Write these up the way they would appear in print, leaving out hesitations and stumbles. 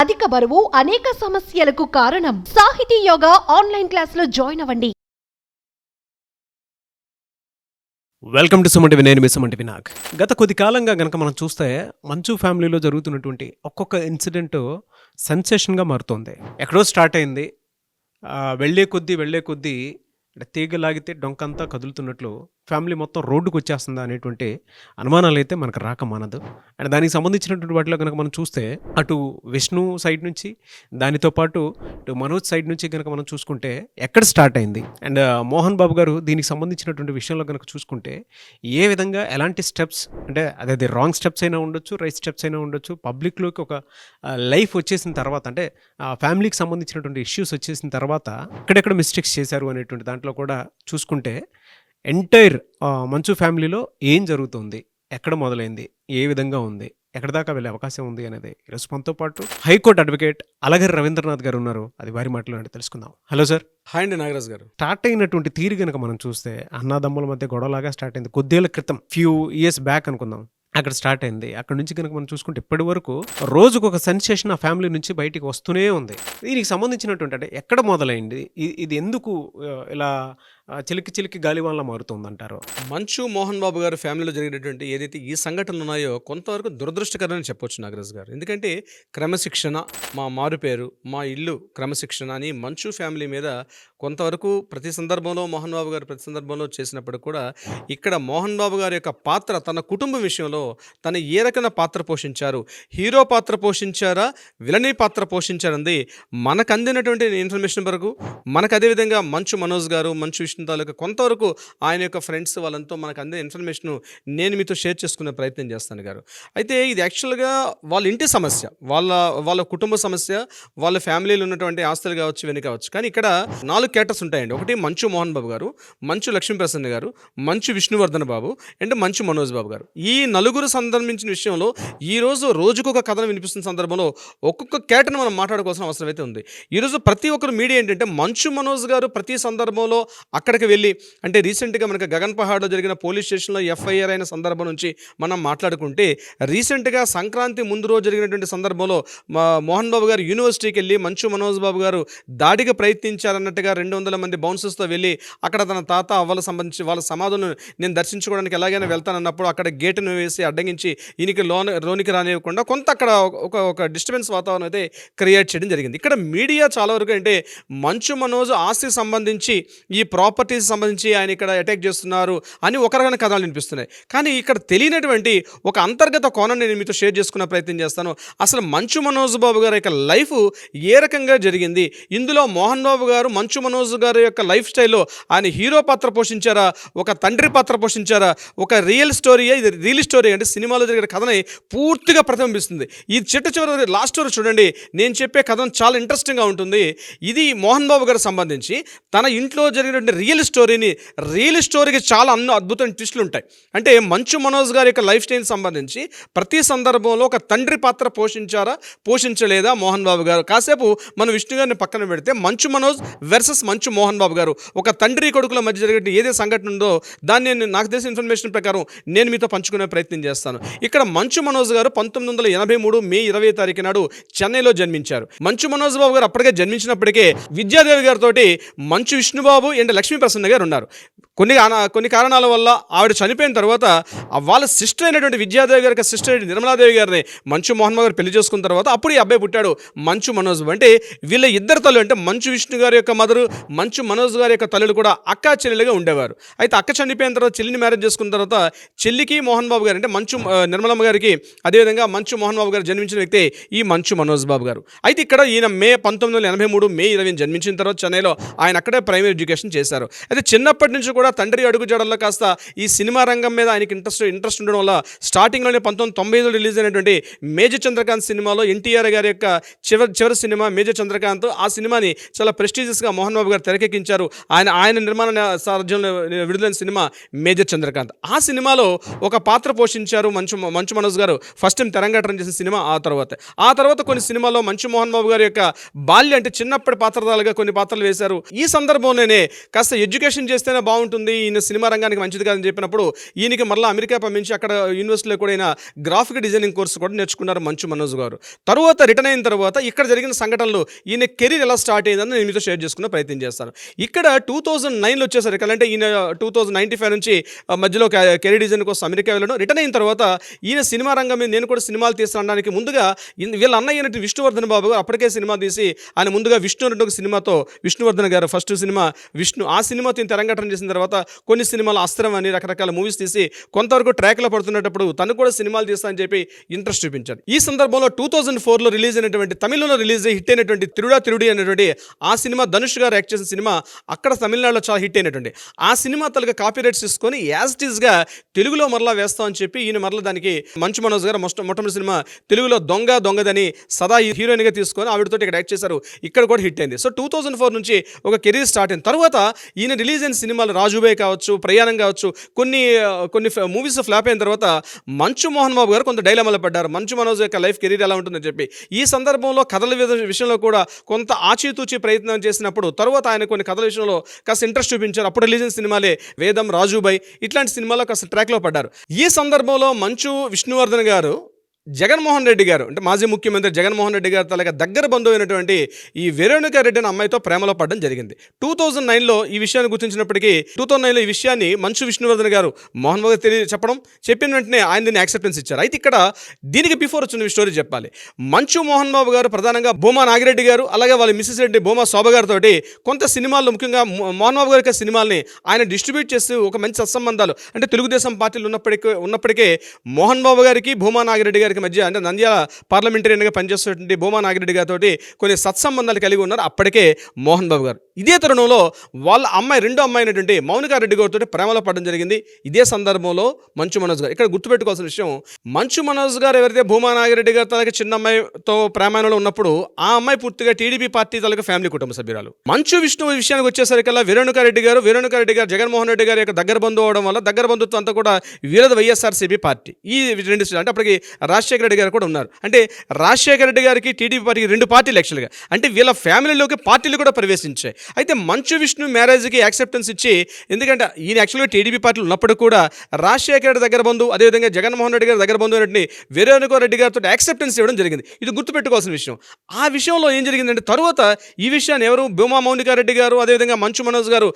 అధిక బరువు అనేక సమస్యలకు కారణం. సాహితీ యోగా ఆన్లైన్ క్లాసులో జాయిన్ అవ్వండి. Welcome to Suman TV. నేను మీ సుమన్ టీవీ నాగ్. గత కొద్ది కాలంగా గనక మనం చూస్తే మంచు ఫ్యామిలీలో జరుగుతున్నటువంటి ఒక్కొక్క ఇన్సిడెంట్ సెన్సేషన్గా మారుతోంది. ఎక్కడో స్టార్ట్ అయింది, వెళ్ళే కొద్దీ తీగ లాగితే డొంకంతా కదులుతున్నట్లు ఫ్యామిలీ మొత్తం రోడ్డుకు వచ్చేస్తుందా అనేటువంటి అనుమానాలు అయితే మనకు రాక మానదు. అండ్ దానికి సంబంధించినటువంటి వాటిలో కనుక మనం చూస్తే అటు విష్ణు సైడ్ నుంచి, దానితో పాటు ఇటు మనోజ్ సైడ్ నుంచి కనుక మనం చూసుకుంటే ఎక్కడ స్టార్ట్ అయింది, అండ్ మోహన్ బాబు గారు దీనికి సంబంధించినటువంటి విషయంలో కనుక చూసుకుంటే ఏ విధంగా ఎలాంటి స్టెప్స్, అంటే అదే రాంగ్ స్టెప్స్ అయినా ఉండొచ్చు, రైట్ స్టెప్స్ అయినా ఉండొచ్చు, పబ్లిక్లోకి ఒక లైఫ్ వచ్చేసిన తర్వాత, అంటే ఫ్యామిలీకి సంబంధించినటువంటి ఇష్యూస్ వచ్చేసిన తర్వాత ఎక్కడెక్కడ మిస్టేక్స్ చేశారు అనేటువంటి దాంట్లో కూడా చూసుకుంటే ఎంటైర్ మంచు ఫ్యామిలీలో ఏం జరుగుతుంది, ఎక్కడ మొదలైంది, ఏ విధంగా ఉంది, ఎక్కడ దాకా వెళ్ళే అవకాశం ఉంది అనేది ఈరోజు మనతో పాటు హైకోర్టు అడ్వకేట్ అలగరి రవీంద్రనాథ్ గారు ఉన్నారు. అది వారి మాటలో తెలుసుకుందాం. Hello sir. హాయ్ అండి నాగరాజ్ గారు. స్టార్ట్ అయినటువంటి తీరు కనుక మనం చూస్తే అన్నదమ్ముల మధ్య గొడవలాగా స్టార్ట్ అయింది. కొద్దేళ్ల క్రితం, ఫ్యూ ఇయర్స్ బ్యాక్ అనుకుందాం, అక్కడ స్టార్ట్ అయింది. అక్కడ నుంచి కనుక మనం చూసుకుంటే ఇప్పటి వరకు రోజుకు ఒక సెన్సేషన్ ఆ ఫ్యామిలీ నుంచి బయటికి వస్తూనే ఉంది. దీనికి సంబంధించినటువంటి అంటే ఎక్కడ మొదలైంది, ఇది ఎందుకు ఇలా చిలికి గాలివాన్లా మారుతుందంటారు? మంచు మోహన్ బాబు గారు ఫ్యామిలీలో జరిగినటువంటి ఏదైతే ఈ సంఘటనలు ఉన్నాయో కొంతవరకు దురదృష్టకరమని చెప్పొచ్చు నాగరాజ్ గారు. ఎందుకంటే క్రమశిక్షణ, మా మారుపేరు, మా ఇల్లు క్రమశిక్షణ అని మంచు ఫ్యామిలీ మీద కొంతవరకు ప్రతి సందర్భంలో మోహన్ బాబు గారు ప్రతి సందర్భంలో చేసినప్పుడు కూడా ఇక్కడ మోహన్ బాబు గారి యొక్క పాత్ర, తన కుటుంబం విషయంలో తను ఏ రకమైన పాత్ర పోషించారు, హీరో పాత్ర పోషించారా, విలనీ పాత్ర పోషించారంది మనకు అందినటువంటి ఇన్ఫర్మేషన్ వరకు, మనకు అదేవిధంగా మంచు మనోజ్ గారు, మంచు విష్ణు తాలూకా కొంతవరకు ఆయన యొక్క ఫ్రెండ్స్ వాళ్ళంతా మనకు అందే ఇన్ఫర్మేషన్ నేను మీతో షేర్ చేసుకునే ప్రయత్నం చేస్తాను గారు. అయితే ఇది యాక్చువల్గా వాళ్ళ ఇంటి సమస్య, వాళ్ళ కుటుంబ సమస్య, వాళ్ళ ఫ్యామిలీలో ఉన్నటువంటి ఆస్తులు కావచ్చు, ఇవన్నీ కావచ్చు. కానీ ఇక్కడ 4 క్యారెక్టర్స్ ఉంటాయండి. ఒకటి మంచు మోహన్ బాబు గారు, మంచు లక్ష్మీప్రసన్న గారు, మంచు విష్ణువర్ధన్ బాబు అండ్ మంచు మనోజ్ బాబు గారు. ఈ నలుగురు సందర్భించిన విషయంలో ఈరోజు రోజుకొక కథను వినిపిస్తున్న సందర్భంలో ఒక్కొక్క క్యారెక్టర్ని మనం మాట్లాడుకోవాల్సిన అవసరం అయితే ఉంది. ఈరోజు ప్రతి ఒక్కరు మీడియా ఏంటంటే మంచు మనోజ్ గారు ప్రతి సందర్భంలో అక్కడికి వెళ్ళి, అంటే రీసెంట్గా మనకి గగన్ పహాడ్లో జరిగిన పోలీస్ స్టేషన్లో ఎఫ్ఐఆర్ అయిన సందర్భం నుంచి మనం మాట్లాడుకుంటే, రీసెంట్గా సంక్రాంతి ముందు రోజు జరిగినటువంటి సందర్భంలో మోహన్ బాబు గారు యూనివర్సిటీకి వెళ్ళి మంచు మనోజ్ బాబు గారు దాడికి ప్రయత్నించారన్నట్టుగా 200 మంది బౌన్సర్స్తో వెళ్ళి అక్కడ తన తాత అవ్వల సంబంధించి వాళ్ళ సమాధులను నేను దర్శించుకోవడానికి ఎలాగైనా వెళ్తానన్నప్పుడు అక్కడ గేటును వేసి అడ్డగించి ఈయనకి లోనికి రానివ్వకుండా కొంత అక్కడ ఒక డిస్టర్బెన్స్ వాతావరణం అయితే క్రియేట్ చేయడం జరిగింది. ఇక్కడ మీడియా చాలా వరకు అంటే మంచు మనోజ్ ఆస్తికి సంబంధించి, ఈ ప్రాపర్టీస్ సంబంధించి ఆయన ఇక్కడ అటాక్ చేస్తున్నారు అని ఒక రకమైన కథలు వినిపిస్తున్నాయి. కానీ ఇక్కడ తెలియనటువంటి ఒక అంతర్గత కోణాన్ని నేను మీతో షేర్ చేసుకునే ప్రయత్నం చేస్తాను. అసలు మంచు మనోజ్ బాబు గారి యొక్క లైఫ్ ఏ రకంగా జరిగింది, ఇందులో మోహన్ బాబు గారు మంచు మనోజ్ గారి యొక్క లైఫ్ స్టైల్లో ఆయన హీరో పాత్ర పోషించారా, ఒక తండ్రి పాత్ర పోషించారా, ఒక రియల్ స్టోరీయా, ఇది రియల్ స్టోరీ అంటే సినిమాలో జరిగిన కథని పూర్తిగా ప్రతిబింబిస్తుంది. ఈ చివరి లాస్ట్ స్టోరీ చూడండి, నేను చెప్పే కథనం చాలా ఇంట్రెస్టింగ్గా ఉంటుంది. ఇది మోహన్ బాబు గారికి సంబంధించి తన ఇంట్లో జరిగినటువంటి రియల్ స్టోరీకి చాలా అద్భుతమైన ట్విస్టులు ఉంటాయి. అంటే మంచు మనోజ్ గారి యొక్క లైఫ్ స్టైల్ సంబంధించి ప్రతి సందర్భంలో ఒక తండ్రి పాత్ర పోషించారా, పోషించలేదా మోహన్ బాబు గారు. కాసేపు మన విష్ణు గారిని పక్కన పెడితే మంచు మనోజ్ వర్సెస్ మంచు మోహన్ బాబు గారు, ఒక తండ్రి కొడుకుల మధ్య జరిగే ఏదే సంఘటన ఉందో దాన్ని నాకు తెలిసిన ఇన్ఫర్మేషన్ ప్రకారం నేను మీతో పంచుకునే ప్రయత్నం చేస్తాను. ఇక్కడ మంచు మనోజ్ గారు 1983 మే 20 తారీఖు నాడు చెన్నైలో జన్మించారు. మంచు మనోజ్ బాబు గారు అప్పటికే జన్మించినప్పటికే విద్యాదేవి గారితో మంచు విష్ణుబాబు అండ్ లక్ష్మీప్రసన్న గారు ఉన్నారు. కొన్ని కారణాల వల్ల ఆవిడ చనిపోయిన తర్వాత వాళ్ళ సిస్టర్ అయినటువంటి విద్యాదేవి గారి సిస్టర్ నిర్మలాదేవి గారిని మంచు మోహన్ బాబు గారు పెళ్లి చేసుకున్న తర్వాత అప్పుడు ఈ అబ్బాయి పుట్టాడు మంచు మనోజ్. అంటే వీళ్ళ ఇద్దరు తల్లు, అంటే మంచు విష్ణు గారి యొక్క మదరు, మంచు మనోజ్ గారి యొక్క తల్లులు కూడా అక్కా చెల్లెలుగా ఉండేవారు. అయితే అక్క చనిపోయిన తర్వాత చెల్లిని మ్యారేజ్ చేసుకున్న తర్వాత చెల్లికి మోహన్ బాబు గారు, అంటే మంచు నిర్మలమ్మ గారికి అదేవిధంగా మంచు మోహన్ బాబు గారు జన్మించిన వ్యక్తి ఈ మంచు మనోజ్ బాబు గారు. అయితే ఇక్కడ ఈయన 1983 మే 20 జన్మించిన తర్వాత చెన్నైలో ఆయన అక్కడే ప్రైమరీ ఎడ్యుకేషన్ చేశారు. అయితే చిన్నప్పటి నుంచి కూడా తండ్రి అడుగు జాడల్లో కాస్త ఈ సినిమా రంగం మీద ఆయనకి ఇంట్రెస్ట్ ఉండడం వల్ల స్టార్టింగ్లోనే 1995 రిలీజ్ అయినటువంటి మేజర్ చంద్రకాంత్ సినిమాలో ఎన్టీఆర్ గారి యొక్క చివరి సినిమా మేజర్ చంద్రకాంత్, ఆ సినిమాని చాలా ప్రెస్టీజియస్గా మోహన్ బాబు గారు తెరకెక్కించారు. ఆయన నిర్మాణ సారథ్యంలో విడుదలైన సినిమా మేజర్ చంద్రకాంత్. ఆ సినిమాలో ఒక పాత్ర పోషించారు మంచు మనోజ్ గారు. ఫస్ట్ టైం తెరంగేట్రం చేసిన సినిమా ఆ తర్వాత కొన్ని సినిమాల్లో మంచు మోహన్ బాబు గారి యొక్క బాల్య, అంటే చిన్నప్పటి పాత్రధారులుగా కొన్ని పాత్రలు వేశారు. ఈ సందర్భంలోనే కాస్త ఎడ్యుకేషన్ చేస్తేనే బాగుంటుంది, ఉంటుంది, ఈయన సినిమా రంగానికి మంచిది కాదని చెప్పినప్పుడు ఈయనకి మళ్ళీ అమెరికా పంపించి అక్కడ యూనివర్సిటీలో కూడా ఈయన గ్రాఫిక్ డిజైనింగ్ కోర్సు కూడా నేర్చుకున్నారు మంచు మనోజ్ గారు. తర్వాత రిటర్న్ అయిన తర్వాత ఇక్కడ జరిగిన సంఘటనలు ఈయన కెరీర్ ఎలా స్టార్ట్ అయిందని నేను మీతో షేర్ చేసుకునే ప్రయత్నం చేస్తాను. ఇక్కడ 2009లో వచ్చేసరికి అంటే ఈయన 2095 నుంచి మధ్యలో కెరీర్ డిజైన్ కోసం అమెరికా వెళ్ళడం, రిటర్న్ అయిన తర్వాత ఈయన సినిమా రంగం మీద నేను కూడా సినిమాలు తీస్తానడానికి ముందుగా వీళ్ళ అన్నయ్య అయినట్టు విష్ణువర్ధన్ బాబు గారు అప్పటికే సినిమా తీసి ఆయన ముందుగా విష్ణు రెండు ఒక సినిమాతో విష్ణువర్ధన్ గారు ఫస్ట్ సినిమా విష్ణు, ఆ సినిమాతో ఈయన తెరంగేట్రం చేసిన తర్వాత కొన్ని సినిమాలు అస్త్రం అని రకరకాల మూవీస్ తీసి కొంతవరకు ట్రాక్లో పడుతున్నప్పుడు తను కూడా సినిమాలు తీస్తానని చెప్పి ఇంట్రెస్ట్ చూపించారు. ఈ సందర్భంలో 2004లో రిలీజ్ అయినటువంటి తమిళంలో రిలీజ్ అయ్యి హిట్ అయినటువంటి తిరుడి అనేటువంటి ఆ సినిమా ధనుష్ గారు యాక్ట్ చేసిన సినిమా అక్కడ తమిళనాడులో చాలా హిట్ అయినటువంటి ఆ సినిమా తలగా కాపీ రైట్స్ తీసుకొని యాజ్ ఇట్ ఈస్గా తెలుగులో మరలా వేస్తామని చెప్పి ఈయన మరలా దానికి మంచు మనోజ్ గారు మొట్టమొదటి సినిమా తెలుగులో దొంగదని సదా హీరోయిన్గా తీసుకొని ఆవిడతో ఇక్కడ యాక్ట్ చేశారు. ఇక్కడ కూడా హిట్ అయింది. సో 2004 నుంచి ఒక కెరీర్ స్టార్ట్ అయిన తర్వాత ఈయన రిలీజ్ అయిన సినిమాలు రాజుబాయ్ కావచ్చు, ప్రయాణం కావచ్చు, కొన్ని మూవీస్ ఫ్లాప్ అయిన తర్వాత మంచు మోహన్ బాబు గారు కొంత డైలమాలో పడ్డారు. మంచు మనోజ్ యొక్క లైఫ్ కెరీర్ ఎలా ఉంటుందని చెప్పి ఈ సందర్భంలో కథల విషయంలో కూడా కొంత ఆచితూచి ప్రయత్నం చేసినప్పుడు తర్వాత ఆయన కొన్ని కథల విషయంలో కాస్త ఇంట్రెస్ట్ చూపించారు. అప్పుడు రిలీజ్ అయిన సినిమాలే వేదం, రాజుబాయ్ ఇట్లాంటి సినిమాలో కాస్త ట్రాక్లో పడ్డారు. ఈ సందర్భంలో మంచు విష్ణువర్ధన్ గారు జగన్మోహన్ రెడ్డి గారు అంటే మాజీ ముఖ్యమంత్రి జగన్మోహన్ రెడ్డి గారు తలగా దగ్గర బంధువు అయినటువంటి ఈ వెరోనికా రెడ్డి అనే అమ్మాయితో ప్రేమలో పడడం జరిగింది. 2009లో ఈ విషయాన్ని గుర్తించినప్పటికీ 2009లో ఈ విషయాన్ని మంచు విష్ణువర్ధన్ గారు మోహన్ బాబు చెప్పిన వెంటనే ఆయన దీన్ని యాక్సెప్టెన్స్ ఇచ్చారు. అయితే ఇక్కడ దీనికి బిఫోర్ వచ్చిన స్టోరీ చెప్పాలి. మంచు మోహన్ బాబు గారు ప్రధానంగా భూమా నాగిరెడ్డి గారు అలాగే వాళ్ళ మిస్సెస్ రెడ్డి భూమా శోభ గారితో కొంత సినిమాల్లో ముఖ్యంగా మోహన్ బాబు గారి యొక్క సినిమాల్ని ఆయన డిస్ట్రిబ్యూట్ చేస్తూ ఒక మంచి సత్సంబంధాలు అంటే తెలుగుదేశం పార్టీలు ఉన్నప్పటికే మోహన్ బాబు గారికి భూమా నాగిరెడ్డి గారికి మధ్య అంటే నంద్యాల పార్లమెంటరీగా పనిచేస్తున్నటువంటి భూమా నాగిరెడ్డి గారితో కొన్ని సత్సంబంధాలు కలిగి ఉన్నారు అప్పటికే మోహన్ బాబు గారు. ఇదే తరుణంలో వాళ్ళ రెండో అమ్మాయి అయినటువంటి మౌనికా రెడ్డి గారితో ప్రేమలో పడడం జరిగింది. ఇదే సందర్భంలో మంచు మనోజ్ గారు ఇక్కడ గుర్తుపెట్టుకోవాల్సిన విషయం, మంచు మనోజ్ గారు ఎవరైతే భూమా నాగిరెడ్డి గారి తనకి చిన్న అమ్మాయితో ప్రేమాయణంలో ఉన్నప్పుడు ఆ అమ్మాయి పూర్తిగా టీడీపీ పార్టీ తలక ఫ్యామిలీ కుటుంబ సభ్యురాలు. మంచు విష్ణు విషయానికి వచ్చేసరికల్లా వెరోనికా రెడ్డి గారు జగన్మోహన్ రెడ్డి గారి యొక్క దగ్గర బంధువు అవడం వల్ల దగ్గర బంధుత్వం అంతా కూడా వీరద వైఎస్ఆర్సీపీ పార్టీ. ఈ రెండు అంటే అప్పటికి రాజశేఖర రెడ్డి గారు కూడా ఉన్నారు. అంటే రాజశేఖర రెడ్డి గారికి టీడీపీ పార్టీకి రెండు పార్టీలు యాక్చువల్గా అంటే వీళ్ళ ఫ్యామిలీలోకి పార్టీలు కూడా ప్రవేశించాయి. అయితే మంచు విష్ణు మ్యారేజ్కి యాక్సెప్టెన్స్ ఇచ్చి ఎందుకంటే ఈయన యాక్చువల్గా టీడీపీ పార్టీలు ఉన్నప్పుడు కూడా రాజశేఖర రెడ్డి దగ్గర బంధువు అదేవిధంగా జగన్మోహన్ రెడ్డి గారి దగ్గర బంధువు అనేటువంటి వెరోనికా రెడ్డి గారితో యాక్సెప్టెన్స్ ఇవ్వడం జరిగింది. ఇది గుర్తుపెట్టుకోవాల్సిన విషయం. ఆ విషయంలో ఏం జరిగిందంటే తర్వాత ఈ విషయాన్ని ఎవరు భూమా మౌనికా రెడ్డి గారు అదేవిధంగా మంచు మనోజ్ గారు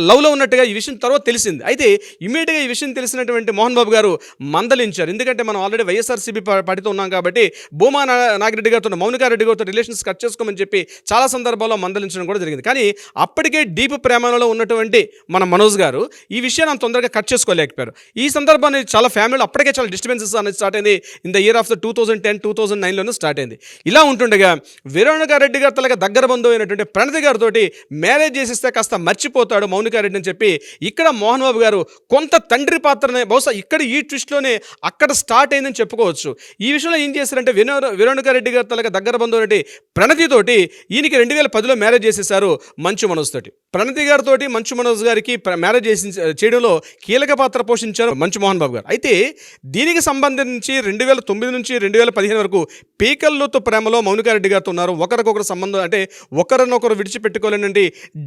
లవ్లో ఉన్నట్టుగా ఈ విషయం తర్వాత తెలిసింది. అయితే ఇమీడియట్గా ఈ విషయం తెలిసినటువంటి మోహన్ బాబు గారు మందలించారు. ఎందుకంటే మనం ఆల్రెడీ వైఎస్ఆర్సీపీ పార్టీతో ఉన్నాం కాబట్టి భూమా నాగిరెడ్డి గారితో మౌనికా రెడ్డి గారితో రిలేషన్స్ కట్ చేసుకోమని చెప్పి చాలా సందర్భాల్లో మందలించడం కూడా జరిగింది. కానీ అప్పటికే డీప్ ప్రేమలో ఉన్నటువంటి మన మనోజ్ గారు ఈ విషయాన్ని అంత తొందరగా కట్ చేసుకోలేకపోయారు. ఈ సందర్భాన్ని చాలా ఫ్యామిలీలో అప్పటికే చాలా డిస్టర్బెన్సెస్ అనేది స్టార్ట్ అయింది. ఇన్ ద ఇయర్ ఆఫ్ 2010-2009లోనే స్టార్ట్ అయింది. ఇలా ఉంటుండగా వెరోనికా రెడ్డి గారి తలగా దగ్గర బంధువు అయినటువంటి ప్రణతి గారితో మ్యారేజ్ చేసిస్తే కాస్త మర్చిపోతాడు మౌనికా రెడ్డి అని చెప్పి ఇక్కడ మోహన్ బాబు గారు కొంత తండ్రి పాత్రనే బహుశా ఇక్కడ ఈ ట్విస్ట్లోనే అక్కడ స్టార్ట్ అయిందని చెప్పుకోవచ్చు. ఈ విషయంలో ఏం చేశారంటే వెరోనికా రెడ్డి గారి తలగా దగ్గర బంధువు అంటే ప్రణతితోటి ఈయనకి 2010లో మ్యారేజ్ చేసేసారు మంచు మనోజ్ తోటి. ప్రణతి గారితో మంచు మనోజ్ గారికి మ్యారేజ్ చేయడంలో కీలక పాత్ర పోషించారు మంచు మోహన్ బాబు గారు. అయితే దీనికి సంబంధించి 2009 నుంచి 2015 వరకు పీకల్లోతో ప్రేమలో మౌనికా రెడ్డి గారితో ఉన్నారు. ఒకరికొకరు సంబంధం అంటే ఒకరినొకరు విడిచిపెట్టుకోలేనండి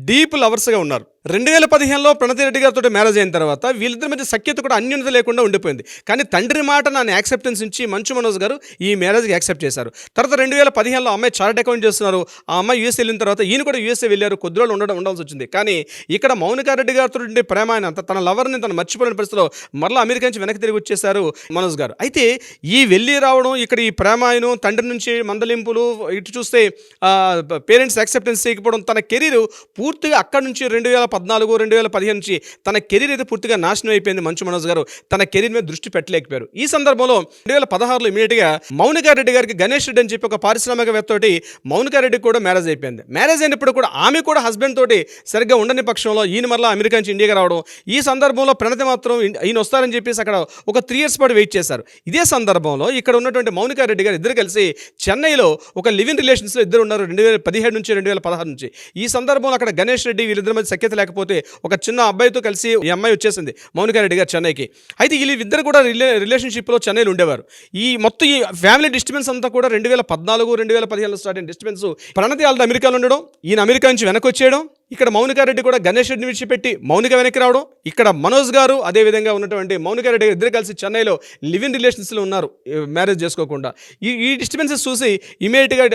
డీప్ లవర్స్గా ఉన్నారు. 2015లో ప్రణతి రెడ్డి గారితో మ్యారేజ్ అయిన తర్వాత వీళ్ళిద్దరి మధ్య సఖ్యత కూడా అన్యోన్యత లేకుండా ఉండిపోయింది. కానీ తండ్రి మాట నన్ను యాక్సెప్టెన్స్ ఇచ్చి మంచు మనోజ్ గారు ఈ మ్యారేజ్కి యాక్సెప్ట్ చేశారు. తర్వాత 2015లో అమ్మాయి చార్ట్ అకౌంట్ చేస్తున్నారు. ఆ అమ్మాయి యూఎస్ వెళ్ళిన తర్వాత ఈయన కూడా యూఎస్ఏ వెళ్ళారు. కొద్ది రోజులు ఉండాల్సి వచ్చింది. కానీ ఇక్కడ మౌనికా రెడ్డి గారితో ప్రేమ ఆయన తన లవర్ని తను మర్చిపోయిన పరిస్థితిలో మరలా అమెరికా నుంచి వెనక్కి తిరిగి వచ్చేసారు మనోజ్ గారు. అయితే ఈ వెళ్ళి రావడం ఇక్కడ ఈ ప్రేమ ఆయన తండ్రి నుంచి మందలింపులు ఇటు చూస్తే పేరెంట్స్ యాక్సెప్టెన్స్ చేయకపోవడం తన కెరీర్ పూర్తిగా అక్కడ నుంచి 2014-2015 నుంచి తన కెరీర్ అయితే పూర్తిగా నాశనం అయిపోయింది. మంచు మనోజ్ గారు తన కెరీర్ మీద దృష్టి పెట్టలేకపోయారు. ఈ సందర్భంలో 2016లో ఇమీడియట్గా మౌనికా రెడ్డి గారికి గణేష్ రెడ్డి అని చెప్పి ఒక పారిశ్రామికవేత్తతోటి మౌనికా రెడ్డికి కూడా మ్యారేజ్ అయిపోయింది. మ్యారేజ్ అయినప్పుడు కూడా ఆమె కూడా హస్బెండ్ తోటి సరిగ్గా ఉండని పక్షంలో ఈయన మరలా అమెరికా నుంచి ఇండియాకి రావడం. ఈ సందర్భంలో ప్రణతి మాత్రం ఈయన వస్తారని చెప్పేసి అక్కడ ఒక 3 years పాటు వెయిట్ చేశారు. ఇదే సందర్భంలో ఇక్కడ ఉన్నటువంటి మౌనికా రెడ్డి గారు ఇద్దరు కలిసి చెన్నైలో ఒక లివింగ్ రిలేషన్స్లో ఇద్దరు ఉన్నారు 2017 నుంచి 2016 నుంచి. ఈ సందర్భంలో అక్కడ గణేష్ రెడ్డి వీళ్ళిద్దరి మధ్య సఖ్యత లేకపోతే ఒక చిన్న అబ్బాయితో కలిసి ఈ అమ్మాయి వచ్చేసింది మౌనికా రెడ్డి గారు చెన్నైకి. అయితే వీళ్ళిద్దరు కూడా రిలేషన్షిప్లో చెన్నైలో ఉండేవారు. ఈ మొత్తం ఈ ఫ్యామిలీ డిస్టర్బెన్స్ అంతా కూడా 2014-2015లో స్టార్ట్ అయిన డిస్టర్బెన్స్. ప్రణతి ఆల్రెడీ అమెరికాలో ఉండడం, ఈయన అమెరికా నుంచి వెనక్కి వచ్చేయడం, ఇక్కడ మౌనికారెడ్డి కూడా గణేష్ రెడ్డిని విడిచిపెట్టి మౌనిక వెనక్కి రావడం, ఇక్కడ మనోజ్ గారు అదేవిధంగా ఉన్నటువంటి మౌనికారెడ్డి గారు ఇద్దరు కలిసి చెన్నైలో లివ్ ఇన్ రిలేషన్స్లో ఉన్నారు, మ్యారేజ్ చేసుకోకుండా. ఈ డిస్టర్బెన్సెస్ చూసి ఇమీడియట్గా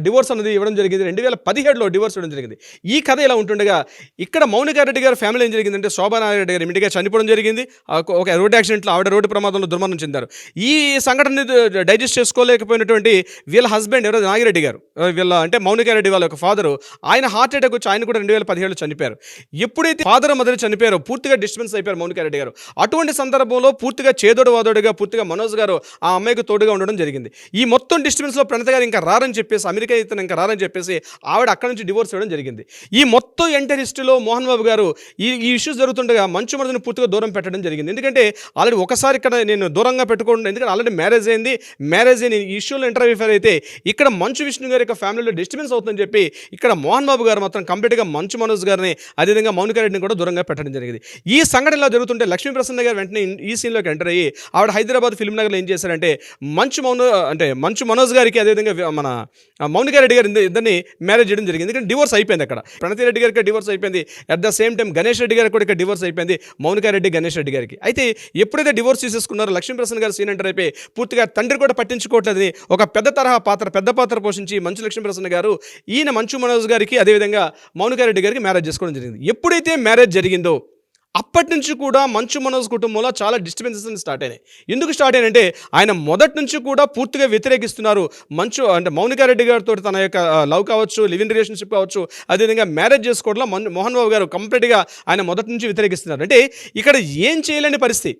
డివోర్స్ అనేది ఇవ్వడం జరిగింది. 2017లో డివోర్స్ ఇవ్వడం జరిగింది. ఈ కథ ఇలా ఉంటుండగా ఇక్కడ మౌనికారెడ్డి గారి ఫ్యామిలీ ఏం జరిగిందంటే శోభానారెడ్డి గారు ఇమీడియట్గా చనిపోవడం జరిగింది. ఒక రోడ్డు యాక్సిడెంట్లో ఆవిడ రోడ్డు ప్రమాదంలో దుర్మరణం చెందారు. ఈ సంఘటనని డైజెస్ట్ చేసుకోలేకపోయినటువంటి వీళ్ళ హస్బెండ్ ఎవరో నాగిరెడ్డి గారు, వీళ్ళ అంటే మౌనికారెడ్డి వాళ్ళ యొక్క ఫాదరు, ఆయన హార్ట్ అటాక్ వచ్చి ఆయన కూడా 2017లో చనిపోయారు. ఎప్పుడైతే ఫాదర్ మదర్ చనిపోయారో పూర్తిగా డిస్టర్బెన్స్ అయిపోయారు మౌనికారెడ్డి గారు. అటువంటి సందర్భంలో పూర్తిగా చేదోడు వాదోడుగా పూర్తిగా మనోజ్ గారు ఆ అమ్మాయికి తోడుగా ఉండడం జరిగింది. ఈ మొత్తం డిస్టర్బెన్స్లో ప్రణత గారు ఇంకా రారని చెప్పేసి, అమెరికా ఇతను ఇంకా రారని చెప్పేసి ఆవిడ అక్కడి నుంచి డివోర్స్ ఇవ్వడం జరిగింది. ఈ మొత్తం ఎంటర్ హిస్టరీలో మోహన్ బాబు గారు ఈ ఇష్యూస్ జరుగుతుండగా మంచు మనోజ్ని పూర్తిగా దూరం పెట్టడం జరిగింది. ఎందుకంటే ఆల్రెడీ ఒకసారి ఇక్కడ నేను దూరంగా పెట్టుకోండి, ఎందుకంటే ఆల్రెడీ మ్యారేజ్ అయింది. మ్యారేజ్ అయిన ఈ ఇష్యూలో ఇంటర్వ్యూఫర్ అయితే ఇక్కడ మంచు విష్ణు గారి యొక్క ఫ్యామిలీలో డిస్టర్బెన్స్ అవుతుందని చెప్పి ఇక్కడ మోహన్ బాబు గారు మాత్రం కంప్లీట్గా మంచు మనోజ్ గారిని అదేవిధంగా మౌనికారెడ్డిని కూడా దూరంగా పెట్టడం జరిగింది. ఈ సంఘటన ఇలా జరుగుతుంటే లక్ష్మీ ప్రసన్న గారు వెంటనే ఈ సీన్లోకి ఎంటర్ అయ్యి ఆవిడ హైదరాబాద్ ఫిల్మ్ నగర్లో ఏం చేశారంటే మంచు మనోజ్ గారికి అదేవిధంగా మన మౌనికారెడ్డి గారు ఇద్దరిని మ్యారేజ్ చేయడం జరిగింది. ఎందుకంటే డివోర్స్ అయిపోయింది. అక్కడ ప్రణతి రెడ్డి గారికి డివోర్స్ అయిపోయింది. At the same time Ganesh Reddy గారికి కూడా ఇక్కడ డివోర్స్ అయిపోయింది, మౌనికారెడ్డి గణేష్ రెడ్డి గారికి. అయితే ఎప్పుడైతే డివోర్స్ చేసేసుకున్నారో లక్ష్మీ ప్రసన్న గారు సీన్ ఎంటర్ అయిపోయి పూర్తిగా తండ్రి కూడా పట్టించుకోవట్లేదని ఒక పెద్ద పాత్ర పోషించి మంచు లక్ష్మీ ప్రసన్న గారు ఈయన మంచు మనోజ్ గారికి అదేవిధంగా మౌనికారెడ్డి గారికి మ్యారేజ్ చేసుకోవడం జరిగింది. ఎప్పుడైతే మ్యారేజ్ జరిగిందో అప్పటి నుంచి కూడా మంచు మనోజ్ కుటుంబంలో చాలా డిస్టర్బెన్సెస్ స్టార్ట్ అయినాయి. ఎందుకు స్టార్ట్ అయినంటే ఆయన మొదటి నుంచి కూడా పూర్తిగా వ్యతిరేకిస్తున్నారు. మౌనికారెడ్డి గారితో తన యొక్క లవ్ కావచ్చు, లివ్ ఇన్ రిలేషన్షిప్ కావచ్చు, అదేవిధంగా మ్యారేజ్ చేసుకోవడంలో మోహన్ బాబు గారు కంప్లీట్గా ఆయన మొదటి నుంచి వ్యతిరేకిస్తున్నారు. అంటే ఇక్కడ ఏం చేయలేని పరిస్థితి,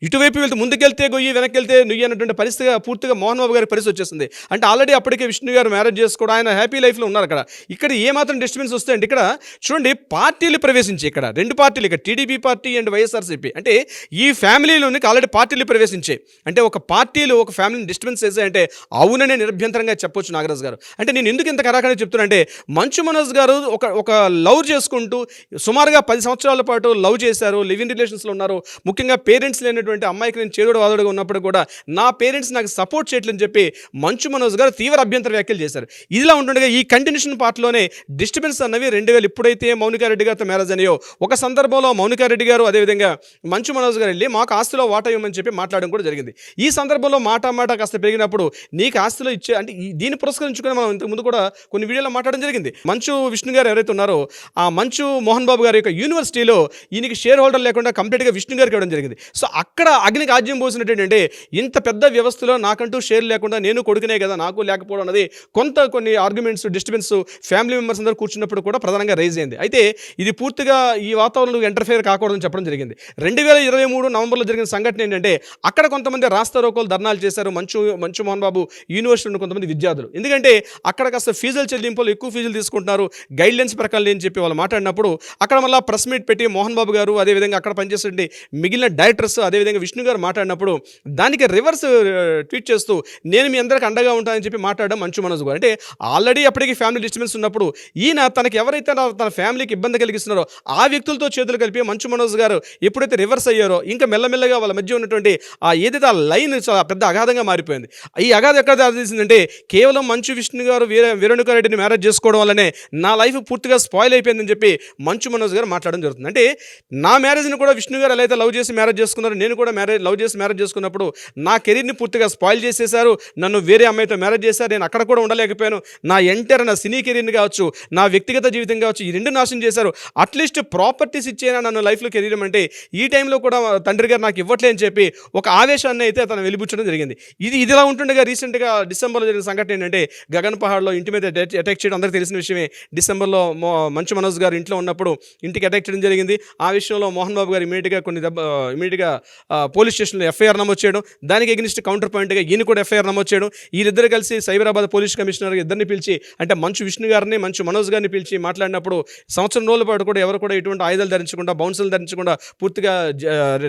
ఇటువైపు వెళ్తే ముందుకెళ్తే గొయ్యి, వెనక్కి వెళ్తే నుయ్యి అన్నటువంటి పరిస్థితిగా పూర్తిగా మోహన్ బాబు గారి పరిస్థితి వచ్చేసింది. అంటే ఆల్రెడీ అప్పటికే విష్ణు గారు మ్యారేజ్ చేసుకోవడం, ఆయన హ్యాపీ లైఫ్లో ఉన్నారు. ఇక్కడ ఏమాత్రం డిస్టర్బెన్స్ వస్తాయంటే ఇక్కడ చూడండి పార్టీలు ప్రవేశించి, ఇక్కడ 2 పార్టీలు, ఇక్కడ టీడీపీ పార్టీ అండ్ వైఎస్ఆర్సీపీ, అంటే ఈ ఫ్యామిలీలోనికి ఆల్రెడీ పార్టీలు ప్రవేశించాయి. అంటే ఒక పార్టీలు ఒక ఫ్యామిలీని డిస్టర్బెన్స్ చేశాయంటే అవుననే నిర్భ్యంతరంగా చెప్పొచ్చు నాగరాజు గారు. అంటే నేను ఎందుకు ఇంత కరాఖంగా చెప్తున్నానంటే మంచు మనోజ్ గారు ఒక లవ్ చేసుకుంటూ సుమారుగా 10 సంవత్సరాల పాటు లవ్ చేశారు, లివ్ ఇన్ రిలేషన్స్లో ఉన్నారు. ముఖ్యంగా పేరెంట్స్ లేనటువంటి అమ్మాయికి నేను చేదోడు వాదోడుగా ఉన్నప్పుడు కూడా నా పేరెంట్స్ నాకు సపోర్ట్ చేయట్లేదని చెప్పి మంచు మనోజ్ గారు తీవ్ర అభ్యంతర వ్యాఖ్యలు చేశారు. ఇదిలా ఉంటుండగా ఈ కంటిన్యూషన్ పార్ట్లోనే డిస్టర్బెన్స్ అన్నవి 2000 ఎప్పుడైతే మౌనికారెడ్డి గారితో మ్యారేజ్ అయ్యో ఒక సందర్భంలో మౌనికారెడ్డి గారు అదేవిధంగా మంచు మనోజ్ గారు వెళ్ళి మాకు ఆస్తిలో వాటా ఇవ్వమని చెప్పి మాట్లాడడం కూడా జరిగింది. ఈ సందర్భంలో మాట కాస్త పెరిగినప్పుడు నీకు ఆస్తిలో ఇచ్చే అంటే దీన్ని పురస్కరించుకొని మనం ఇంతకుముందు కూడా కొన్ని వీడియోలో మాట్లాడడం జరిగింది. మంచు విష్ణు గారు ఎవరైతే ఉన్నారో ఆ మంచు మోహన్ బాబు గారి యొక్క యూనివర్సిటీలో ఈయనకి షేర్ హోల్డర్ లేకుండా కంప్లీట్గా విష్ణు గారికి ఇవ్వడం జరిగింది. సో అక్కడ అగ్నికి ఆజ్యం పోసినట్టు ఏంటంటే ఇంత పెద్ద వ్యవస్థలో నాకంటూ షేర్ లేకుండా నేను కొడుకునే కదా నాకు లేకపోవడం అనేది కొన్ని ఆర్గ్యుమెంట్స్ డిస్టర్బెన్స్ ఫ్యామిలీ మెంబర్స్ అందరూ కూర్చున్నప్పుడు కూడా ప్రధానంగా రైజ్ అయింది. అయితే ఇది పూర్తిగా ఈ వాతావరణంలో ఎంటర్ఫేర్ కాకూడదని చెప్పడం జరిగింది. 2023 నవంబర్లో జరిగిన సంఘటన ఏంటంటే అక్కడ కొంతమంది రాస్తారోకోలు ధర్నాలు చేశారు మంచు మోహన్ బాబు యూనివర్సిటీలో కొంతమంది విద్యార్థులు. ఎందుకంటే అక్కడ కాస్త ఫీజులు చెల్లింపులు ఎక్కువ ఫీజులు తీసుకుంటున్నారు, గైడ్లైన్స్ ప్రకారం లేని చెప్పి వాళ్ళు మాట్లాడినప్పుడు అక్కడ మళ్ళీ ప్రెస్ మీట్ పెట్టి మోహన్ బాబు గారు అదేవిధంగా అక్కడ పనిచేసే మిగిలిన డైరెక్టర్స్ అదేవిధంగా విష్ణు గారు మాట్లాడినప్పుడు దానికి రివర్స్ ట్వీట్ చేస్తూ నేను మీ అందరికి అండగా ఉంటానని చెప్పి మాట్లాడడం మంచు మనోజ్ గారు. అంటే ఆల్రెడీ అప్పటికి ఫ్యామిలీ డిస్టర్బెన్స్ ఉన్నప్పుడు ఈయన తనకి ఎవరైతే తన ఫ్యామిలీకి ఇబ్బంది కలిగిస్తున్నారో ఆ వ్యక్తులతో చేతులు కలిపి మంచు మనోజ్ గారు ఎప్పుడైతే రివర్స్ అయ్యారో ఇంకా మెల్లమెల్లగా వాళ్ళ మధ్య ఉన్నటువంటి ఏదైతే ఆ లైన్ చాలా పెద్ద అగాధంగా మారిపోయింది. ఈ అగాధం ఎక్కడ దారితీసిందంటే కేవలం మంచు విష్ణు గారు వీరేణుకారెడ్డిని మ్యారేజ్ చేసుకోవడం వల్లనే నా లైఫ్ పూర్తిగా స్పాయిల్ అయిపోయిందని చెప్పి మంచు మనోజ్ గారు మాట్లాడడం జరుగుతుంది. అంటే నా మ్యారేజ్ని కూడా విష్ణు గారు ఎలా అయితే లవ్ చేసి మ్యారేజ్ చేసుకున్నారో నేను కూడా లవ్ చేసి మ్యారేజ్ చేసుకున్నప్పుడు నా కెరీర్ని పూర్తిగా స్పాయిల్ చేసేశారు, నన్ను వేరే అమ్మాయితో మ్యారేజ్ చేశారు, నేను అక్కడ కూడా ఉండలేకపోయాను, నా నా సినీ కెరీర్ని కావచ్చు నా వ్యక్తిగత జీవితం కావచ్చు ఈ 2 నాశనం చేశారు, అట్లీస్ట్ ప్రాపర్టీస్ ఇచ్చేనా నన్ను లైఫ్లో కెరీర్ అంటే ఈ టైంలో కూడా తండ్రి గారు నాకు ఇవ్వట్లే అని చెప్పి ఒక ఆవేశాన్ని అయితే తను వెలిబుచ్చడం జరిగింది. ఇదిలా ఉంటుండగా రీసెంట్గా డిసెంబర్లో జరిగిన సంఘటన ఏంటంటే గగన్ పహాడ్లో ఇంటి మీద అటాక్ చేయడం అందరికీ తెలిసిన విషయమే. డిసెంబర్లో మంచు మనోజ్ గారు ఇంట్లో ఉన్నప్పుడు ఇంటికి అటాక్ చేయడం జరిగింది. ఆ విషయంలో మోహన్ బాబు గారు ఇమీడియట్గా పోలీస్ స్టేషన్లో ఎఫ్ఐఆర్ నమోదు చేయడం, దానికి ఎగ్నిస్ట్ కౌంటర్ పాయింట్గా ఈయన కూడా ఎఫ్ఐఆర్ నమోదు చేయడం, వీరిద్దరు కలిసి సైబరాబాద్ పోలీస్ కమిషనర్ ఇద్దరిని పిలిచి అంటే మంచు విష్ణు గారిని మంచు మనోజ్ గారిని పిలిచి మాట్లాడినప్పుడు సంవత్సరం రోజుల పాటు కూడా ఎవరు కూడా ఎటువంటి ఆయుధాలు ధరించకుండా బౌన్సులు ధరించకుండా పూర్తిగా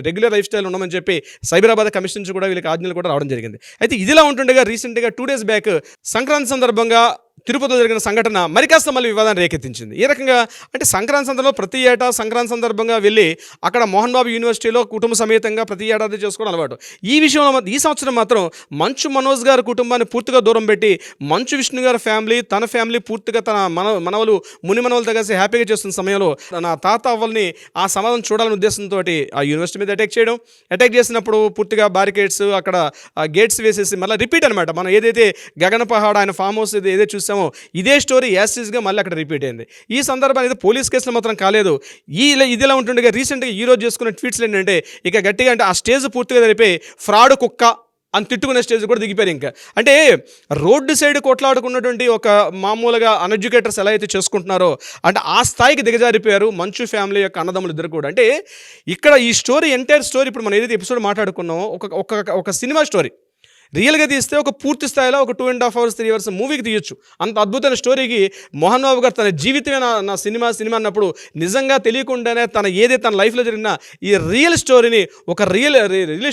రెగ్యులర్ లైఫ్ స్టైల్ ఉండమని చెప్పి సైబరాబాద్ కమిషన్ నుంచి కూడా వీళ్ళకి ఆజ్ఞలు కూడా రావడం జరిగింది. అయితే ఇదిలా ఉంటుండగా రీసెంట్గా 2 days బ్యాక్ సంక్రాంతి సందర్భంగా తిరుపతిలో జరిగిన సంఘటన మరి కాస్త మళ్ళీ వివాదాన్ని రేకెత్తించింది. ఏ రకంగా అంటే సంక్రాంతి సందర్భంలో ప్రతి ఏటా సంక్రాంతి సందర్భంగా వెళ్ళి అక్కడ మోహన్ బాబు యూనివర్సిటీలో కుటుంబ సమేతంగా ప్రతి ఏడాది చేసుకోవడం అలవాటు. ఈ విషయంలో ఈ సంవత్సరం మాత్రం మంచు మనోజ్ గారి కుటుంబాన్ని పూర్తిగా దూరం పెట్టి మంచు విష్ణు గారి ఫ్యామిలీ తన ఫ్యామిలీ పూర్తిగా తన మనవలు ముని మనవలతో కలిసి హ్యాపీగా చేస్తున్న సమయంలో నా తాత అవ్వల్ని ఆ సమాధానం చూడాలనే ఉద్దేశంతో ఆ యూనివర్సిటీ మీద అటాక్ చేసినప్పుడు పూర్తిగా బారికేడ్స్ అక్కడ గేట్స్ వేసేసి మళ్ళీ రిపీట్ అనమాట. మనం ఏదైతే గగన పహాడ్ ఆయన ఫామ్ హౌస్ ఏదైతే చూసామో ఇదే స్టోరీ యాసిస్గా మళ్ళీ అక్కడ రిపీట్ అయింది. ఈ సందర్భాన్ని అయితే పోలీస్ కేసులు మాత్రం కాలేదు. ఇదిలా ఉంటుండగా రీసెంట్గా ఈ రోజు చేసుకున్న ట్వీట్స్ ఏంటంటే ఇక గట్టిగా అంటే ఆ స్టేజ్ పూర్తిగా జరిపి ఫ్రాడ్ కుక్క అని తిట్టుకునే స్టేజ్ కూడా దిగిపోయారు. ఇంకా అంటే రోడ్డు సైడ్ కొట్లాడుకున్నటువంటి ఒక మామూలుగా అన్ఎడ్యుకేటర్స్ ఎలా అయితే చేసుకుంటున్నారో అంటే ఆ స్థాయికి దిగజారిపోయారు మంచు ఫ్యామిలీ యొక్క అన్నదమ్ములు ఇద్దరు కూడా. అంటే ఇక్కడ ఈ స్టోరీ ఎంటైర్ స్టోరీ ఇప్పుడు మనం ఏదైతే ఎపిసోడ్ మాట్లాడుకున్నామో ఒక సినిమా స్టోరీ రియల్గా తీస్తే ఒక పూర్తి స్థాయిలో ఒక 2.5 hours 3 hours మూవీకి తీయొచ్చు. అంత అద్భుతమైన స్టోరీకి మోహన్ బాబు గారు తన జీవితమే నా సినిమా అన్నప్పుడు నిజంగా తెలియకుండానే ఏదైతే తన లైఫ్లో జరిగిన ఈ రియల్ స్టోరీని ఒక రియల్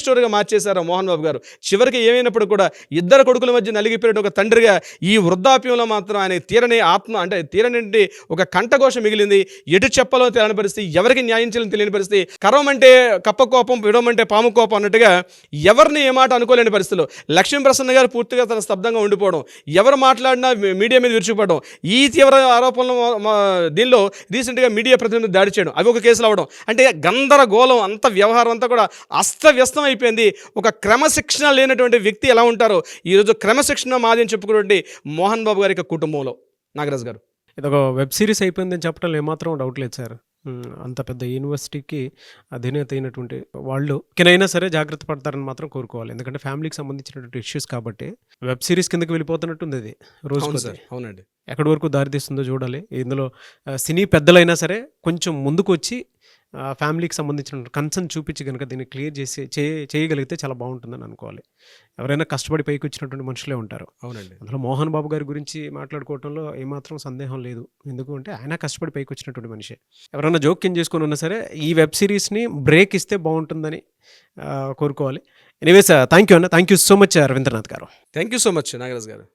స్టోరీగా మార్చేశారు మోహన్ బాబు గారు. చివరికి ఏమైనప్పుడు కూడా ఇద్దరు కొడుకుల మధ్య నలిగిపోయిన ఒక తండ్రిగా ఈ వృద్ధాప్యంలో మాత్రం ఆయన తీరని ఒక కంఠఘోష మిగిలింది. ఎటు చెప్పలో తెలియని పరిస్థితి, ఎవరికి న్యాయం చేయాలని తెలియని పరిస్థితి, కరవమంటే కప్ప కోపం విడవమంటే పాము కోపం అన్నట్టుగా ఎవరిని ఏ మాట అనుకోలేని పరిస్థితులు. లక్ష్మీ ప్రసన్న గారు పూర్తిగా తన స్తబ్దంగా ఉండిపోవడం, ఎవరు మాట్లాడినా మీడియా మీద విరుచుకుపడడం, ఈ తీవ్ర ఆరోపణలు దీనిలో రీసెంట్గా మీడియా ప్రతినిధులు దాడి చేయడం, అవి ఒక కేసులు అవ్వడం, అంటే గందరగోళం అంత వ్యవహారం అంతా కూడా అస్తవ్యస్తం అయిపోయింది. ఒక క్రమశిక్షణ లేనటువంటి వ్యక్తి ఎలా ఉంటారో ఈరోజు క్రమశిక్షణ మాది అని చెప్పుకున్నటువంటి మోహన్ బాబు గారి కుటుంబంలో నాగరాజ్ గారు ఇదొక వెబ్ సిరీస్ అయిపోయిందని చెప్పడంలో ఏమాత్రం డౌట్ లేదు సార్. అంత పెద్ద యూనివర్సిటీకి అధినేత అయినటువంటి వాళ్ళు ఎక్కడైనా సరే జాగ్రత్త పడతారని మాత్రం కోరుకోవాలి. ఎందుకంటే ఫ్యామిలీకి సంబంధించినటువంటి ఇష్యూస్ కాబట్టి వెబ్ సిరీస్ కిందకి వెళ్ళిపోతున్నట్టుంది అది రోజు. అవునండి, ఎక్కడి వరకు దారితీస్తుందో చూడాలి. ఇందులో సినీ పెద్దలైనా సరే కొంచెం ముందుకు వచ్చి ఫ్యామిలీకి సంబంధించిన కన్సర్న్ చూపించి కనుక దీన్ని క్లియర్ చేయగలిగితే చాలా బాగుంటుందని అనుకోవాలి. ఎవరైనా కష్టపడి పైకి వచ్చినటువంటి మనుషులే ఉంటారు. అవునండి, అందులో మోహన్ బాబు గారి గురించి మాట్లాడుకోవడంలో ఏమాత్రం సందేహం లేదు. ఎందుకంటే ఆయన కష్టపడి పైకి వచ్చినటువంటి మనిషి. ఎవరైనా జోక్యం చేసుకొని ఉన్నా సరే ఈ వెబ్ సిరీస్ని బ్రేక్ ఇస్తే బాగుంటుందని కోరుకోవాలి. ఎనీవేస్ థ్యాంక్ యూ అన్న, thank you so much Ravindranath garu. Thank you so much Nagaraj గారు.